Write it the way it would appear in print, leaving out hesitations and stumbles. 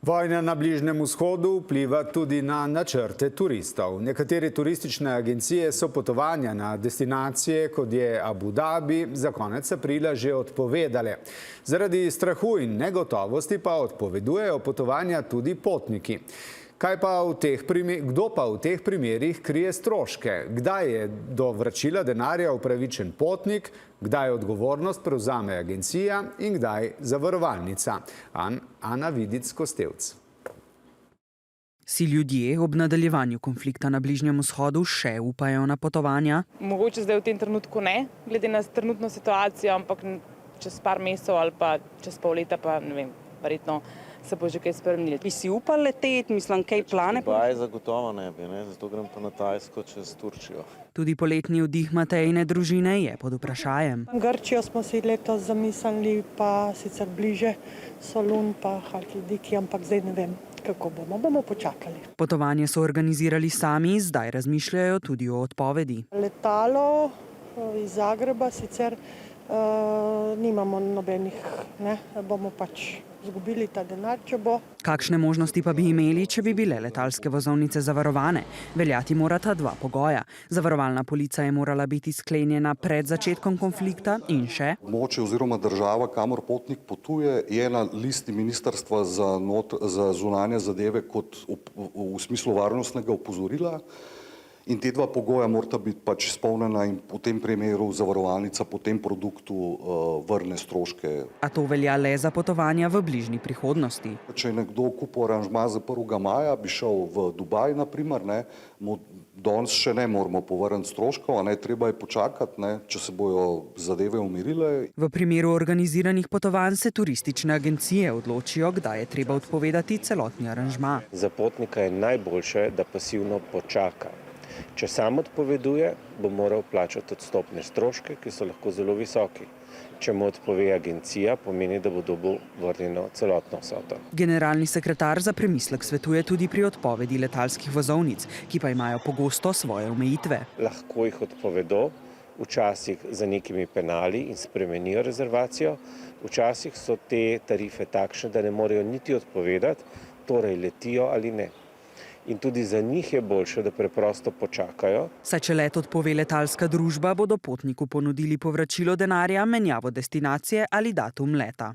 Vojna na Bližnjem vzhodu vpliva tudi na načrte turistov. Nekatere turistične agencije so potovanja na destinacije, kot je Abu Dhabi, za konec aprila že odpovedale. Zaradi strahu in negotovosti pa odpovedujejo potovanja tudi potniki. Kdo pa v teh primerih krije stroške? Kdaj je do vračila denarja upravičen potnik, kdaj odgovornost prevzame agencija in kdaj zavarovalnica? Ana Vidic-Kostevc. Si ljudje ob nadaljevanju konflikta na Bližnjem vzhodu še upajo na potovanja? Mogoče zdaj v tem trenutku ne, glede na trenutno situacijo, ampak čez par mesecev ali pa čez pol leta pa ne vem, verjetno se bo že kaj spremenilo. Bi si upal leteti, mislim, kaj plane? Dubaj zagotovo ne bi, zato grem pa na Tajsko čez Turčijo. Tudi poletni oddih Matejine družine je pod vprašajem. Grčijo smo si letos zamislili, pa sicer bliže Solun pa Halkidiki, ampak zdaj ne vem, kako bomo počakali. Potovanje so organizirali sami, zdaj razmišljajo tudi o odpovedi. Letalo iz Zagreba sicer nimamo nobenih, bomo pač izgubili ta denar, če bo. Kakšne možnosti pa bi imeli, če bi bile letalske vozovnice zavarovane? Veljati morata dva pogoja. Zavarovalna polica je morala biti sklenjena pred začetkom konflikta in še. Območje oziroma država, kamor potnik potuje, je na listi Ministrstva za zunanje zadeve kot v smislu varnostnega opozorila. In te dva pogoja morata biti pač izpolnjena in v tem primeru zavarovalnica po tem produktu vrne stroške. A to velja le za potovanja v bližnji prihodnosti. Če je nekdo kupil aranžma za 1. maja, bi šel v Dubaj, naprimer, mu danes še ne moramo povrniti stroškov, treba je počakati, če se bojo zadeve umirile. V primeru organiziranih potovanj se turistične agencije odločijo, kdaj je treba odpovedati celotni aranžma. Za potnika je najboljše, da pasivno počaka. Če sam odpoveduje, bo moral plačati odstopne stroške, ki so lahko zelo visoki. Če mu odpove agencija, pomeni, da bo dobil vrnjeno celotno vsoto. Generalni sekretar za premislek svetuje tudi pri odpovedi letalskih vozovnic, ki pa imajo pogosto svoje omejitve. Lahko jih odpovedo, včasih za nekimi penali in spremenijo rezervacijo, včasih so te tarife takšne, da ne morejo niti odpovedati, torej letijo ali ne. In tudi za njih je boljše, da preprosto počakajo. Saj če let odpove letalska družba, bodo potniku ponudili povračilo denarja, menjavo destinacije ali datum leta.